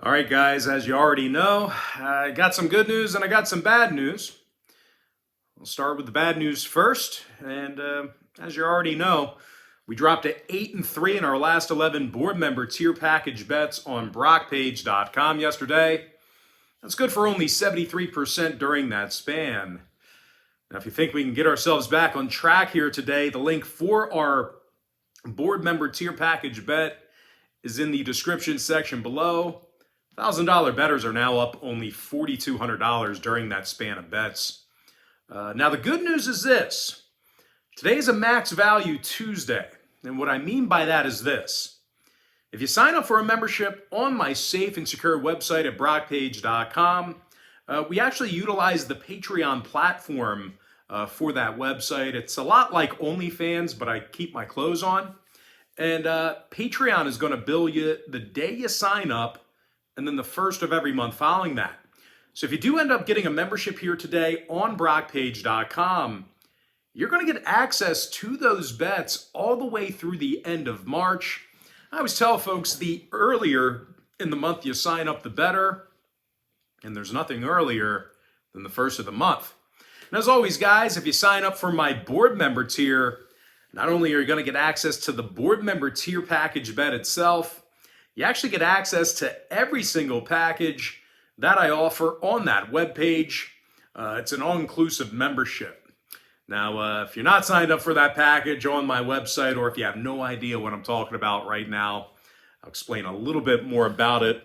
All right, guys, as you already know, I got some good news and I got some bad news. We'll start with the bad news first. And as you already know, we dropped to 8-3 in our last 11 board member tier package bets on Pt.2 yesterday. That's good for only 73% during that span. Now, if you think we can get ourselves back on track here today, the link for our board member tier package bet is in the description section below. $1,000 bettors are now up only $4,200 during that span of bets. Now, the good news is this. Today is a max value Tuesday. And what I mean by that is this. If you sign up for a membership on my safe and secure website at brockpage.com, we actually utilize the Patreon platform for that website. It's a lot like OnlyFans, but I keep my clothes on. And Patreon is going to bill you the day you sign up and then the first of every month following that. So if you do end up getting a membership here today on brockpage.com, you're going to get access to those bets all the way through the end of March. I always tell folks the earlier in the month you sign up, the better. And there's nothing earlier than the first of the month. And as always, guys, if you sign up for my board member tier, not only are you going to get access to the board member tier package bet itself, you actually get access to every single package that I offer on that webpage. It's an all-inclusive membership. Now, if you're not signed up for that package on my website, or if you have no idea what I'm talking about right now, I'll explain a little bit more about it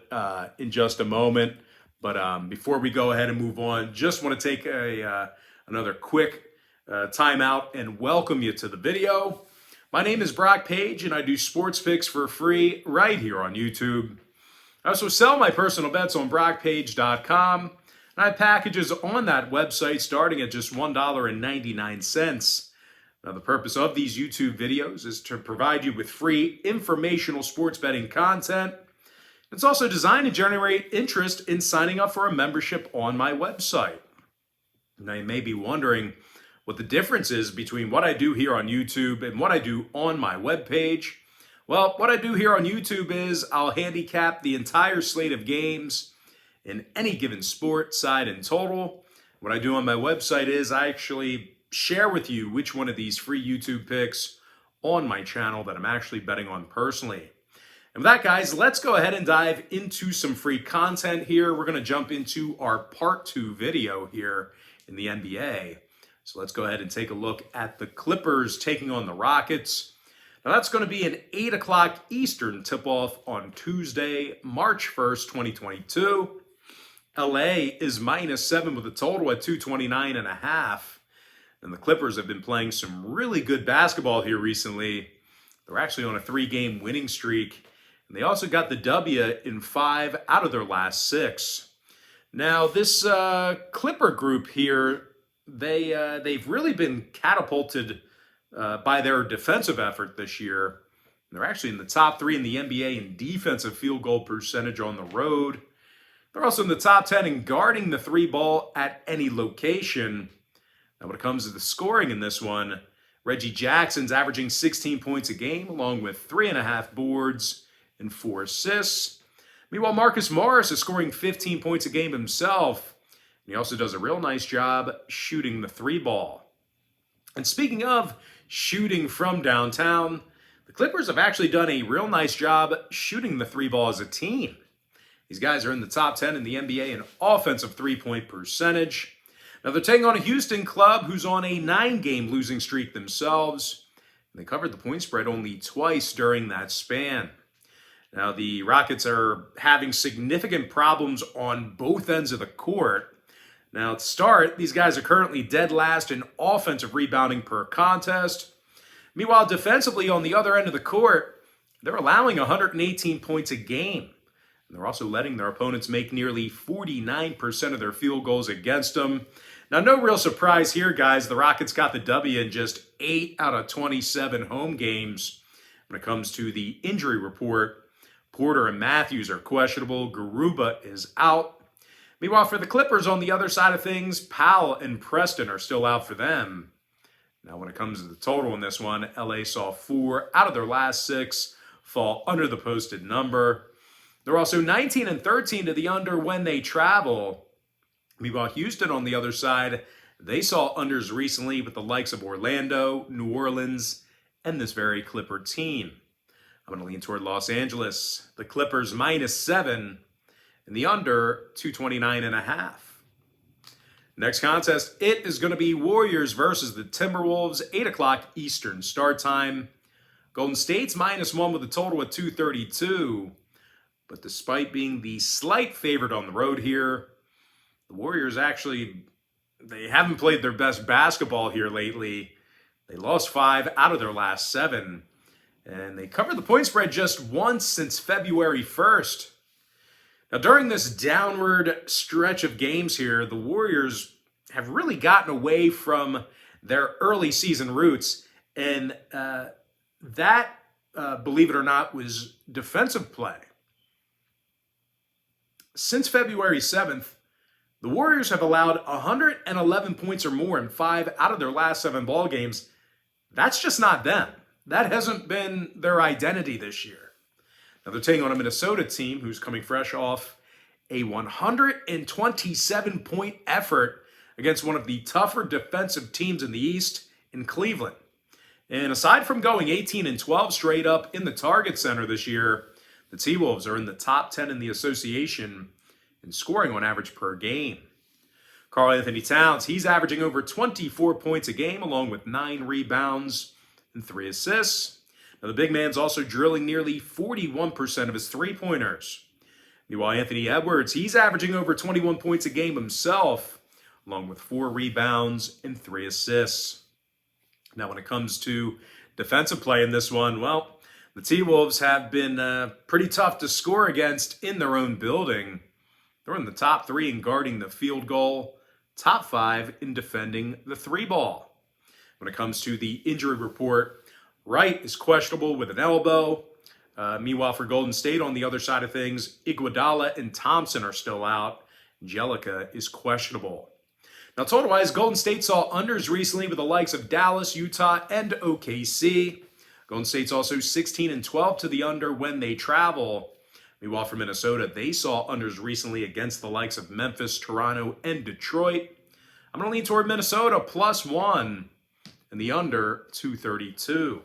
in just a moment. But before we go ahead and move on, just want to take another quick time out and welcome you to the video. My name is Brock Page, and I do sports picks for free right here on YouTube. I also sell my personal bets on brockpage.com, and I have packages on that website starting at just $1.99. Now, the purpose of these YouTube videos is to provide you with free informational sports betting content. It's also designed to generate interest in signing up for a membership on my website. Now, you may be wondering what the difference is between what I do here on YouTube and what I do on my webpage. Well, what I do here on YouTube is I'll handicap the entire slate of games in any given sport, side, and total. What I do on my website is I actually share with you which one of these free YouTube picks on my channel that I'm actually betting on personally. And with that, guys, let's go ahead and dive into some free content here. We're going to jump into our part 2 video here in the NBA. So let's go ahead and take a look at the Clippers taking on the Rockets. Now that's going to be an 8 o'clock Eastern tip-off on Tuesday, March 1st, 2022. LA is -7 with a total at 229.5. And the Clippers have been playing some really good basketball here recently. They're actually on a 3-game winning streak. And they also got the W in 5 out of their last 6. Now this Clipper group here, they've really been catapulted by their defensive effort this year. They're actually in the top 3 in the NBA in defensive field goal percentage on the road. They're also in the top 10 in guarding the 3 ball at any location. Now, when it comes to the scoring in this one, Reggie Jackson's averaging 16 points a game, along with 3.5 boards and 4 assists. Meanwhile, Marcus Morris is scoring 15 points a game himself. He also does a real nice job shooting the 3 ball. And speaking of shooting from downtown, the Clippers have actually done a real nice job shooting the 3 ball as a team. These guys are in the top 10 in the NBA in offensive 3-point percentage. Now they're taking on a Houston club who's on a 9-game losing streak themselves. And they covered the point spread only twice during that span. Now the Rockets are having significant problems on both ends of the court. Now, to start, these guys are currently dead last in offensive rebounding per contest. Meanwhile, defensively on the other end of the court, they're allowing 118 points a game. And they're also letting their opponents make nearly 49% of their field goals against them. Now, no real surprise here, guys. The Rockets got the W in just 8 out of 27 home games. When it comes to the injury report, Porter and Matthews are questionable. Garuba is out. Meanwhile, for the Clippers on the other side of things, Powell and Preston are still out for them. Now, when it comes to the total in this one, LA saw 4 out of their last 6 fall under the posted number. They're also 19 and 13 to the under when they travel. Meanwhile, Houston on the other side, they saw unders recently with the likes of Orlando, New Orleans, and this very Clipper team. I'm going to lean toward Los Angeles. The Clippers -7 and the under 229.5. Next contest, it is going to be Warriors versus the Timberwolves, 8 o'clock Eastern start time. Golden State's -1 with a total of 232. But despite being the slight favorite on the road here, the Warriors actually, they haven't played their best basketball here lately. They lost 5 out of their last 7. And they covered the point spread just once since February 1st. Now, during this downward stretch of games here, the Warriors have really gotten away from their early season roots. And that, believe it or not, was defensive play. Since February 7th, the Warriors have allowed 111 points or more in 5 out of their last 7 ball games. That's just not them. That hasn't been their identity this year. Now they're taking on a Minnesota team who's coming fresh off a 127-point effort against one of the tougher defensive teams in the East in Cleveland. And aside from going 18 and 12 straight up in the Target Center this year, the T-Wolves are in the top 10 in the association in scoring on average per game. Karl-Anthony Towns, he's averaging over 24 points a game along with 9 rebounds and 3 assists. Now, the big man's also drilling nearly 41% of his three-pointers. Meanwhile, Anthony Edwards, he's averaging over 21 points a game himself, along with 4 rebounds and 3 assists. Now, when it comes to defensive play in this one, well, the T-Wolves have been pretty tough to score against in their own building. They're in the top 3 in guarding the field goal, top 5 in defending the 3-ball. When it comes to the injury report, Wright is questionable with an elbow. Meanwhile, for Golden State on the other side of things, Iguodala and Thompson are still out. Angelica is questionable. Now, total-wise, Golden State saw unders recently with the likes of Dallas, Utah, and OKC. Golden State's also 16 and 12 to the under when they travel. Meanwhile, for Minnesota, they saw unders recently against the likes of Memphis, Toronto, and Detroit. I'm going to lean toward Minnesota +1 and the under 232.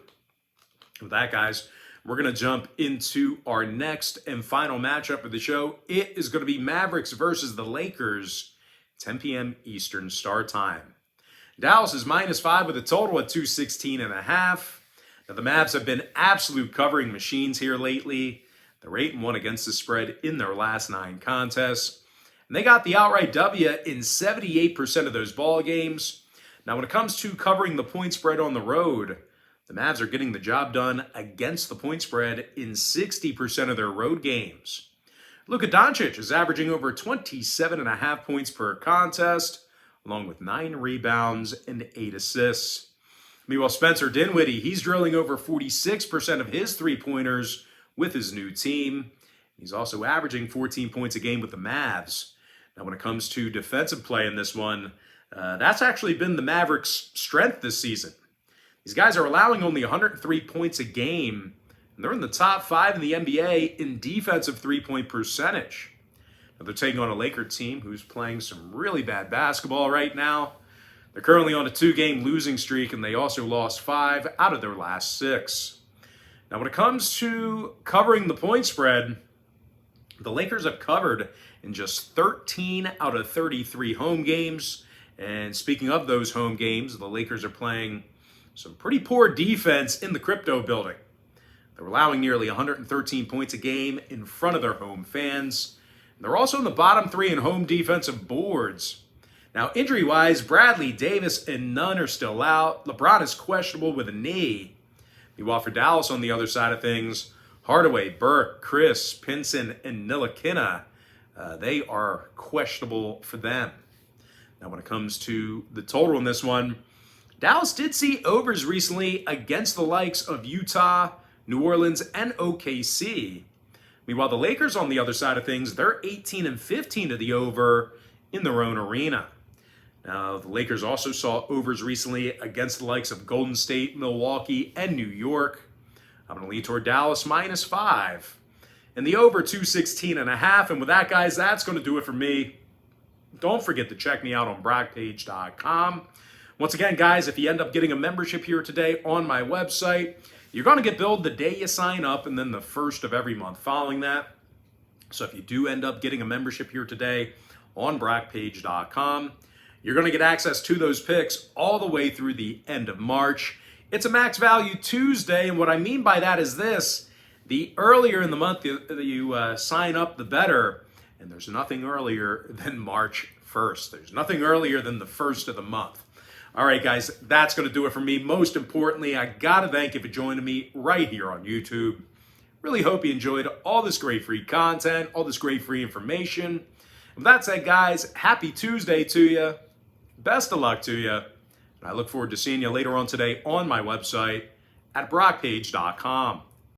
With that, guys, we're going to jump into our next and final matchup of the show. It is going to be Mavericks versus the Lakers, 10 p.m. Eastern start time. Dallas is -5 with a total of 216.5. Now, the Mavs have been absolute covering machines here lately. They're 8-1 against the spread in their last 9 contests. And they got the outright W in 78% of those ball games. Now, when it comes to covering the point spread on the road, the Mavs are getting the job done against the point spread in 60% of their road games. Luka Doncic is averaging over 27.5 points per contest, along with 9 rebounds and 8 assists. Meanwhile, Spencer Dinwiddie, he's drilling over 46% of his three-pointers with his new team. He's also averaging 14 points a game with the Mavs. Now, when it comes to defensive play in this one, that's actually been the Mavericks' strength this season. These guys are allowing only 103 points a game, and they're in the top 5 in the NBA in defensive three-point percentage. Now, they're taking on a Laker team who's playing some really bad basketball right now. They're currently on a 2-game losing streak, and they also lost 5 out of their last 6. Now, when it comes to covering the point spread, the Lakers have covered in just 13 out of 33 home games. And speaking of those home games, the Lakers are playing some pretty poor defense in the crypto building. They're allowing nearly 113 points a game in front of their home fans. And they're also in the bottom 3 in home defensive boards. Now, injury-wise, Bradley, Davis, and Nunn are still out. LeBron is questionable with a knee. Meanwhile, for Dallas on the other side of things, Hardaway, Burke, Chris, Pinson, and Ntilikina, they are questionable for them. Now, when it comes to the total in this one, Dallas did see overs recently against the likes of Utah, New Orleans, and OKC. Meanwhile, the Lakers on the other side of things, they're 18 and 15 to the over in their own arena. Now, the Lakers also saw overs recently against the likes of Golden State, Milwaukee, and New York. I'm going to lean toward Dallas -5 and the over 216.5. And with that, guys, that's going to do it for me. Don't forget to check me out on Pt.2. Once again, guys, if you end up getting a membership here today on my website, you're going to get billed the day you sign up and then the first of every month following that. So if you do end up getting a membership here today on Pt.2, you're going to get access to those picks all the way through the end of March. It's a max value Tuesday, and what I mean by that is this: the earlier in the month you sign up, the better. And there's nothing earlier than March 1st. There's nothing earlier than the first of the month. All right, guys, that's going to do it for me. Most importantly, I got to thank you for joining me right here on YouTube. Really hope you enjoyed all this great free content, all this great free information. With that said, guys, happy Tuesday to you. Best of luck to you. And I look forward to seeing you later on today on my website at brockpage.com.